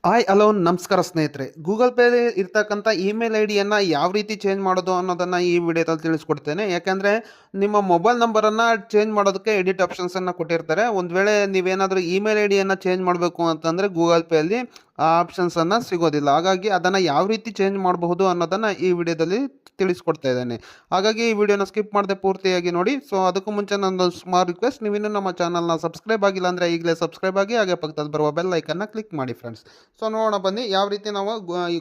Hi hello ನಮಸ್ಕಾರ ಸ್ನೇಹಿತರೆ. Google pay ಇರ್ತಕ್ಕಂಥ ಇಮೇಲ್ ಐ ಡಿಯನ್ನು ಯಾವ ರೀತಿ ಚೇಂಜ್ ಮಾಡೋದು ಅನ್ನೋದನ್ನು ಈ ವಿಡಿಯೋದಲ್ಲಿ ತಿಳಿಸ್ಕೊಡ್ತೇನೆ. ಯಾಕೆಂದರೆ ನಿಮ್ಮ ಮೊಬೈಲ್ ನಂಬರನ್ನು ಚೇಂಜ್ ಮಾಡೋದಕ್ಕೆ ಎಡಿಟ್ ಆಪ್ಷನ್ಸನ್ನು ಕೊಟ್ಟಿರ್ತಾರೆ. ಒಂದು ವೇಳೆ ನೀವೇನಾದರೂ ಇಮೇಲ್ ಐ ಡಿಯನ್ನು ಚೇಂಜ್ ಮಾಡಬೇಕು ಅಂತಂದರೆ ಗೂಗಲ್ ಪೇಯಲ್ಲಿ ಆ ಆಪ್ಷನ್ಸನ್ನು ಸಿಗೋದಿಲ್ಲ. ಹಾಗಾಗಿ ಅದನ್ನು ಯಾವ ರೀತಿ ಚೇಂಜ್ ಮಾಡಬಹುದು ಅನ್ನೋದನ್ನು ಈ ವಿಡಿಯೋದಲ್ಲಿ ತಿಳಿಸ್ಕೊಡ್ತಾ ಇದ್ದೇನೆ. ಹಾಗಾಗಿ ಈ ವಿಡಿಯೋನ ಸ್ಕಿಪ್ ಮಾಡದೆ ಪೂರ್ತಿಯಾಗಿ ನೋಡಿ. ಸೊ ಅದಕ್ಕೂ ಮುಂಚೆ ನನ್ನೊಂದು ಸ್ಮಾಲ್ ರಿಕ್ವೆಸ್ಟ್, ನೀವಿನ್ನೂ ನಮ್ಮ ಚಾನಲ್ನ ಸಬ್ಸ್ಕ್ರೈಬ್ ಆಗಿಲ್ಲ ಅಂದರೆ ಈಗಲೇ ಸಬ್ಸ್ಕ್ರೈಬ್ ಆಗಿ, ಹಾಗೆ ಪಕ್ಕದಲ್ಲಿ ಬರುವ ಬೆಲ್ ಐಕನ್ನ ಕ್ಲಿಕ್ ಮಾಡಿ ಫ್ರೆಂಡ್ಸ್. ಸೊ ನೋಡೋಣ ಬನ್ನಿ ಯಾವ ರೀತಿ ನಾವು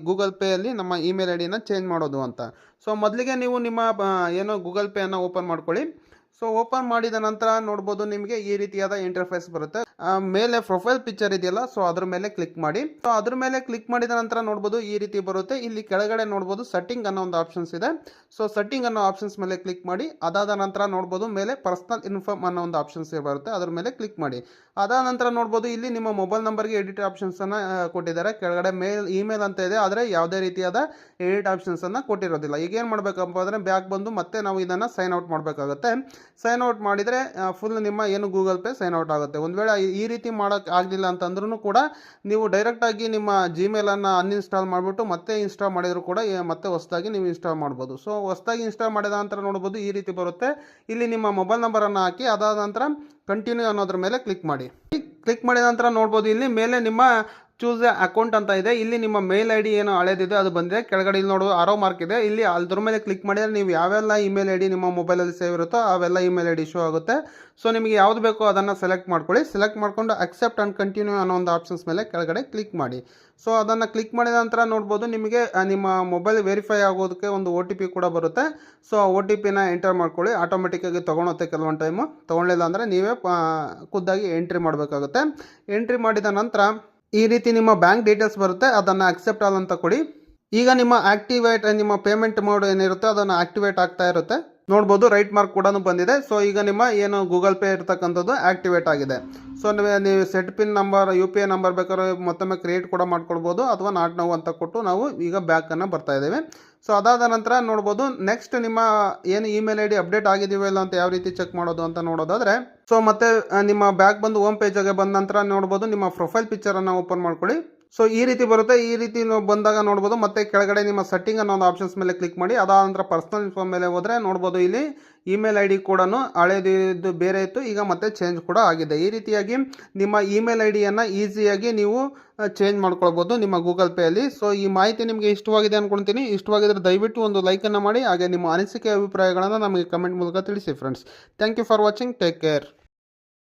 ಗೂಗಲ್ ಪೇಯಲ್ಲಿ ನಮ್ಮ ಇಮೇಲ್ ಐ ಡಿನ ಚೇಂಜ್ ಮಾಡೋದು ಅಂತ. ಸೊ ಮೊದಲಿಗೆ ನೀವು ನಿಮ್ಮ ಏನೋ ಗೂಗಲ್ ಪೇಯನ್ನು ಓಪನ್ ಮಾಡ್ಕೊಳ್ಳಿ. ಸೊ ಓಪನ್ ಮಾಡಿದ ನಂತರ ನೋಡ್ಬೋದು ನಿಮಗೆ ಈ ರೀತಿಯಾದ ಇಂಟರ್ಫೇಸ್ ಬರುತ್ತೆ. ಮೇಲೆ ಪ್ರೊಫೈಲ್ ಪಿಕ್ಚರ್ ಇದೆಯಲ್ಲ, ಸೊ ಅದ್ರ ಮೇಲೆ ಕ್ಲಿಕ್ ಮಾಡಿ. ಸೊ ಅದ್ರ ಮೇಲೆ ಕ್ಲಿಕ್ ಮಾಡಿದ ನಂತರ ನೋಡ್ಬೋದು ಈ ರೀತಿ ಬರುತ್ತೆ. ಇಲ್ಲಿ ಕೆಳಗಡೆ ನೋಡ್ಬೋದು ಸೆಟ್ಟಿಂಗ್ ಅನ್ನೋ ಒಂದು ಆಪ್ಷನ್ಸ್ ಇದೆ. ಸೊ ಸೆಟ್ಟಿಂಗ್ ಅನ್ನೋ ಆಪ್ಷನ್ಸ್ ಮೇಲೆ ಕ್ಲಿಕ್ ಮಾಡಿ. ಅದಾದ ನಂತರ ನೋಡ್ಬೋದು ಮೇಲೆ ಪರ್ಸನಲ್ ಇನ್ಫಾರ್ಮ್ ಅನ್ನೋ ಒಂದು ಆಪ್ಷನ್ಸ್ ಬರುತ್ತೆ, ಅದ್ರ ಮೇಲೆ ಕ್ಲಿಕ್ ಮಾಡಿ. ಅದಾದ ನಂತರ ನೋಡ್ಬೋದು ಇಲ್ಲಿ ನಿಮ್ಮ ಮೊಬೈಲ್ ನಂಬರ್ಗೆ ಎಡಿಟ್ ಆಪ್ಷನ್ಸ್ ಅನ್ನ ಕೊಟ್ಟಿದ್ದಾರೆ. ಕೆಳಗಡೆ ಇಮೇಲ್ ಅಂತ ಇದೆ, ಆದರೆ ಯಾವುದೇ ರೀತಿಯಾದ ಎಡಿಟ್ ಆಪ್ಷನ್ಸ್ ಅನ್ನ ಕೊಟ್ಟಿರೋದಿಲ್ಲ. ಈಗ ಏನು ಮಾಡಬೇಕಪ್ಪ ಅಂದರೆ ಬ್ಯಾಕ್ ಬಂದು ಮತ್ತೆ ನಾವು ಇದನ್ನು ಸೈನ್ ಔಟ್ ಮಾಡಬೇಕಾಗುತ್ತೆ. ಸೈನ್ ಔಟ್ ಮಾಡಿದರೆ ಫುಲ್ ನಿಮ್ಮ ಏನು ಗೂಗಲ್ ಪೇ ಸೈನ್ ಔಟ್ ಆಗುತ್ತೆ. ಒಂದು ವೇಳೆ ಈ ರೀತಿ ಮಾಡೋಕ್ಕೆ ಆಗಲಿಲ್ಲ ಅಂತಂದ್ರೂ ಕೂಡ ನೀವು ಡೈರೆಕ್ಟಾಗಿ ನಿಮ್ಮ ಜಿಮೇಲನ್ನು ಅನ್ಇನ್ಸ್ಟಾಲ್ ಮಾಡಿಬಿಟ್ಟು ಮತ್ತೆ ಇನ್ಸ್ಟಾಲ್ ಮಾಡಿದರೂ ಕೂಡ ಮತ್ತೆ ಹೊಸದಾಗಿ ನೀವು ಇನ್ಸ್ಟಾಲ್ ಮಾಡ್ಬೋದು. ಸೊ ಹೊಸದಾಗಿ ಇನ್ಸ್ಟಾಲ್ ಮಾಡಿದ ನಂತರ ನೋಡ್ಬೋದು ಈ ರೀತಿ ಬರುತ್ತೆ. ಇಲ್ಲಿ ನಿಮ್ಮ ಮೊಬೈಲ್ ನಂಬರನ್ನು ಹಾಕಿ ಅದಾದ ನಂತರ ಕಂಟಿನ್ಯೂ ಅನ್ನೋದ್ರ ಮೇಲೆ ಕ್ಲಿಕ್ ಮಾಡಿ. ಕ್ಲಿಕ್ ಮಾಡಿದ ನಂತರ ನೋಡ್ಬೋದು ಇಲ್ಲಿ ಮೇಲೆ ನಿಮ್ಮ ಚೂಸ್ ಅಕೌಂಟ್ ಅಂತ ಇದೆ. ಇಲ್ಲಿ ನಿಮ್ಮ ಮೇಲ್ ಐ ಡಿ ಏನು ಹಳೇದಿದೆ ಅದು ಬಂದಿದೆ. ಕೆಳಗಡೆ ಇಲ್ಲಿ ನೋಡೋದು ಆರೋ ಮಾರ್ಕ್ ಇದೆ. ಇಲ್ಲಿ ಅದ್ರ ಮೇಲೆ ಕ್ಲಿಕ್ ಮಾಡಿದರೆ ನೀವು ಯಾವೆಲ್ಲ ಇಮೇಲ್ ಐ ಡಿ ನಿಮ್ಮ ಮೊಬೈಲಲ್ಲಿ ಸೇವ್ ಇರುತ್ತೋ ಅವೆಲ್ಲ ಇಮೇಲ್ ಐ ಡಿ ಶೋ ಆಗುತ್ತೆ. ಸೊ ನಿಮಗೆ ಯಾವುದು ಬೇಕೋ ಅದನ್ನು ಸೆಲೆಕ್ಟ್ ಮಾಡ್ಕೊಳ್ಳಿ. ಸೆಲೆಕ್ಟ್ ಮಾಡಿಕೊಂಡು ಅಕ್ಸೆಪ್ಟ್ ಆ್ಯಂಡ್ ಕಂಟಿನ್ಯೂ ಅನ್ನೋ ಒಂದು ಆಪ್ಷನ್ಸ್ ಮೇಲೆ ಕೆಳಗಡೆ ಕ್ಲಿಕ್ ಮಾಡಿ. ಸೊ ಅದನ್ನು ಕ್ಲಿಕ್ ಮಾಡಿದ ನಂತರ ನೋಡ್ಬೋದು ನಿಮಗೆ ನಿಮ್ಮ ಮೊಬೈಲ್ ವೆರಿಫೈ ಆಗೋದಕ್ಕೆ ಒಂದು ಒ ಟಿ ಪಿ ಕೂಡ ಬರುತ್ತೆ. ಸೊ ಒ ಟಿ ಪಿನ ಎಂಟರ್ ಮಾಡ್ಕೊಳ್ಳಿ. ಆಟೋಮೆಟಿಕ್ಕಾಗಿ ತೊಗೊಳುತ್ತೆ ಕೆಲವೊಂದು ಟೈಮು. ತೊಗೊಳ್ಳಿಲ್ಲ ಅಂದರೆ ನೀವೇ ಖುದ್ದಾಗಿ ಎಂಟ್ರಿ ಮಾಡಬೇಕಾಗುತ್ತೆ. ಎಂಟ್ರಿ ಮಾಡಿದ ನಂತರ ಈ ರೀತಿ ನಿಮ್ಮ ಬ್ಯಾಂಕ್ ಡೀಟೇಲ್ಸ್ ಬರುತ್ತೆ, ಅದನ್ನು ಅಕ್ಸೆಪ್ಟ್ ಆಲ್ ಅಂತ ಕೊಡಿ. ಈಗ ನಿಮ್ಮ ನಿಮ್ಮ ಪೇಮೆಂಟ್ ಮೋಡ್ ಏನಿರುತ್ತೆ ಅದನ್ನು ಆಕ್ಟಿವೇಟ್ ಆಗ್ತಾ ಇರುತ್ತೆ. ನೋಡ್ಬೋದು ರೈಟ್ ಮಾರ್ಕ್ ಕೂಡ ಬಂದಿದೆ. ಸೊ ಈಗ ನಿಮ್ಮ ಏನು ಗೂಗಲ್ ಪೇ ಇರ್ತಕ್ಕಂಥದ್ದು ಆಕ್ಟಿವೇಟ್ ಆಗಿದೆ. ಸೊ ನೀವು set pin number, U P I number ಬೇಕಾದ್ರೆ ಮತ್ತೊಮ್ಮೆ ಕ್ರಿಯೇಟ್ ಕೂಡ ಮಾಡ್ಕೊಳ್ಬೋದು, ಅಥವಾ ನಾಟ್ ನೌ ಅಂತ ಕೊಟ್ಟು ನಾವು ಈಗ ಬ್ಯಾಕನ್ನು ಬರ್ತಾ ಇದ್ದೇವೆ. ಸೊ ಅದಾದ ನಂತರ ನೋಡ್ಬೋದು ನೆಕ್ಸ್ಟ್ ನಿಮ್ಮ ಏನು ಇಮೇಲ್ ಐ ಡಿ ಅಪ್ಡೇಟ್ ಆಗಿದೆಯೋ ಇಲ್ಲ ಅಂತ ಯಾವ ರೀತಿ ಚೆಕ್ ಮಾಡೋದು ಅಂತ ನೋಡೋದಾದರೆ, ಸೊ ಮತ್ತೆ ನಿಮ್ಮ ಬ್ಯಾಕ್ ಬಂದು ಹೋಮ್ ಪೇಜಾಗೆ ಬಂದ ನಂತರ ನೋಡ್ಬೋದು ನಿಮ್ಮ ಪ್ರೊಫೈಲ್ ಪಿಕ್ಚರನ್ನು ಓಪನ್ ಮಾಡ್ಕೊಳ್ಳಿ. ಸೊ ಈ ರೀತಿ ಬರುತ್ತೆ. ಈ ರೀತಿ ಬಂದಾಗ ನೋಡ್ಬೋದು ಮತ್ತೆ ಕೆಳಗಡೆ ನಿಮ್ಮ ಸೆಟ್ಟಿಂಗ್ ಅನ್ನೋ ಒಂದು ಆಪ್ಷನ್ಸ್ ಮೇಲೆ ಕ್ಲಿಕ್ ಮಾಡಿ. ಅದಾದ ನಂತರ ಪರ್ಸನಲ್ ಇನ್ಫಾರ್ಮ್ ಮೇಲೆ ಹೋದರೆ ನೋಡ್ಬೋದು ಇಲ್ಲಿ ಇಮೇಲ್ ಐ ಡಿ ಕೂಡ ಹಳೇದು ಬೇರೆ ಇತ್ತು, ಈಗ ಮತ್ತೆ ಚೇಂಜ್ ಕೂಡ ಆಗಿದೆ. ಈ ರೀತಿಯಾಗಿ ನಿಮ್ಮ ಇಮೇಲ್ ಐ ಡಿಯನ್ನು ಈಸಿಯಾಗಿ ನೀವು ಚೇಂಜ್ ಮಾಡ್ಕೊಳ್ಬೋದು ನಿಮ್ಮ ಗೂಗಲ್ ಪೇಯಲ್ಲಿ. ಸೊ ಈ ಮಾಹಿತಿ ನಿಮಗೆ ಇಷ್ಟವಾಗಿದೆ ಅಂದ್ಕೊಳ್ತೀನಿ. ಇಷ್ಟವಾಗಿದ್ದರೆ ದಯವಿಟ್ಟು ಒಂದು ಲೈಕನ್ನು ಮಾಡಿ, ಹಾಗೆ ನಿಮ್ಮ ಅನಿಸಿಕೆ ಅಭಿಪ್ರಾಯಗಳನ್ನು ನಮಗೆ ಕಮೆಂಟ್ ಮೂಲಕ ತಿಳಿಸಿ friends. Thank you for watching. Take care.